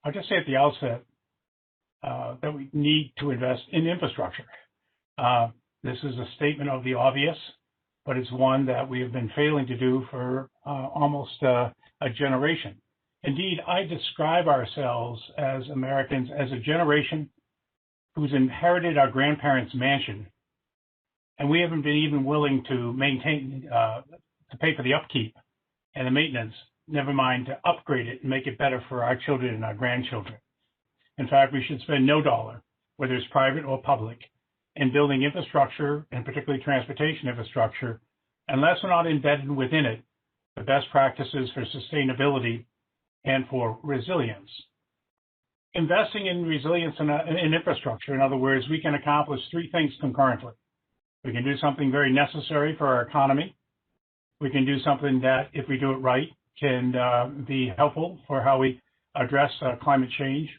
I'll just say at the outset that we need to invest in infrastructure. This is a statement of the obvious, but it's one that we have been failing to do for almost a generation. Indeed, I describe ourselves as Americans as a generation who's inherited our grandparents' mansion, and we haven't been even willing to maintain, to pay for the upkeep and the maintenance, never mind to upgrade it and make it better for our children and our grandchildren. In fact, we should spend no dollar, whether it's private or public, in building infrastructure, and particularly transportation infrastructure, unless we're not embedded within it the best practices for sustainability and for resilience. Investing in resilience in infrastructure, in other words, we can accomplish three things concurrently. We can do something very necessary for our economy. We can do something that, if we do it right, can be helpful for how we address climate change.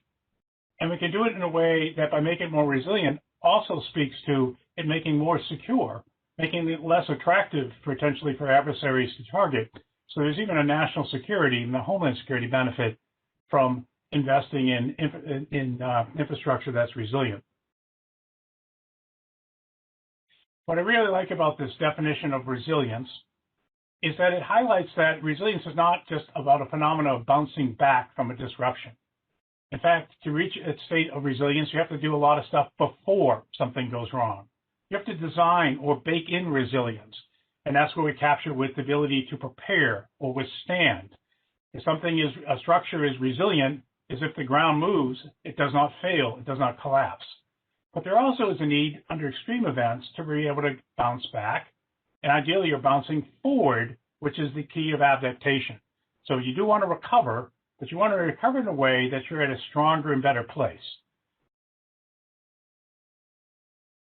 And we can do it in a way that, by making it more resilient, also speaks to it making more secure, making it less attractive potentially for adversaries to target. So there's even a national security and the homeland security benefit from investing in infrastructure that's resilient. What I really like about this definition of resilience is that it highlights that resilience is not just about a phenomenon of bouncing back from a disruption. In fact, to reach a state of resilience, you have to do a lot of stuff before something goes wrong. You have to design or bake in resilience, and that's where we capture with the ability to prepare or withstand. If a structure is resilient, is if the ground moves, it does not fail, it does not collapse. But there also is a need under extreme events to be able to bounce back, and ideally you're bouncing forward, which is the key of adaptation. So you do want to recover, but you want to recover in a way that you're at a stronger and better place.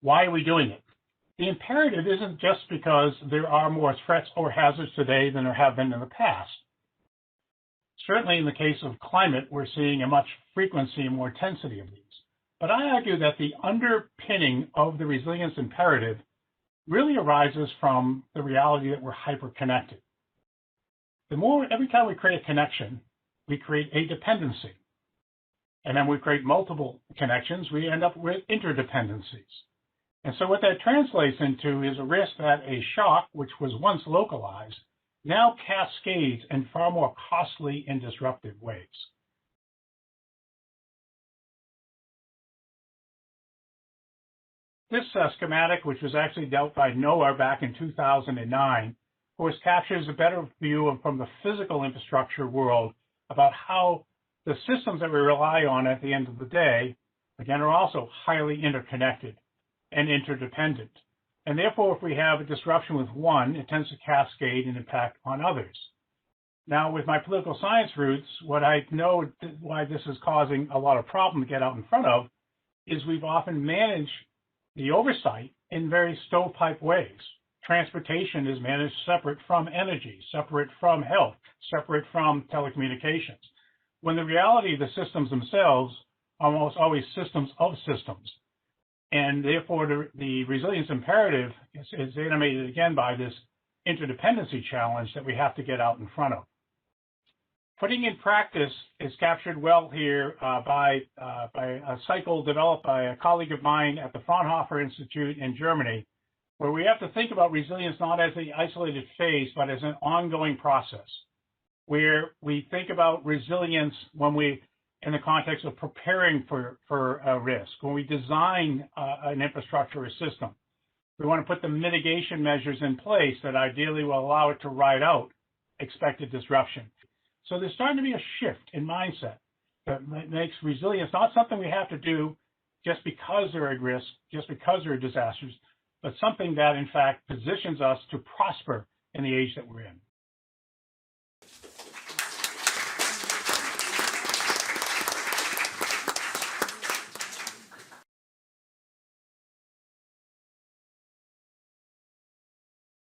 Why are we doing it? The imperative isn't just because there are more threats or hazards today than there have been in the past. Certainly in the case of climate, we're seeing a much frequency and more intensity of these. But I argue that the underpinning of the resilience imperative really arises from the reality that we're hyper-connected. Every time we create a connection, we create a dependency. And then we create multiple connections, we end up with interdependencies. And so what that translates into is a risk that a shock, which was once localized, now cascades in far more costly and disruptive ways. This schematic, which was actually dealt by NOAA back in 2009, of course, captures a better view from the physical infrastructure world about how the systems that we rely on at the end of the day, again, are also highly interconnected and interdependent. And therefore, if we have a disruption with one, it tends to cascade and impact on others. Now, with my political science roots, what I know why this is causing a lot of problem to get out in front of is we've often managed the oversight in very stovepipe ways. Transportation is managed separate from energy, separate from health, separate from telecommunications. When the reality of the systems themselves are almost always systems of systems. And therefore, the resilience imperative is animated again by this interdependency challenge that we have to get out in front of. Putting in practice is captured well here by a cycle developed by a colleague of mine at the Fraunhofer Institute in Germany, where we have to think about resilience not as an isolated phase, but as an ongoing process, where we think about resilience in the context of preparing for a risk, when we design an infrastructure or system. We want to put the mitigation measures in place that ideally will allow it to ride out expected disruption. So there's starting to be a shift in mindset that makes resilience not something we have to do just because there are risks, just because there are disasters, but something that, in fact, positions us to prosper in the age that we're in.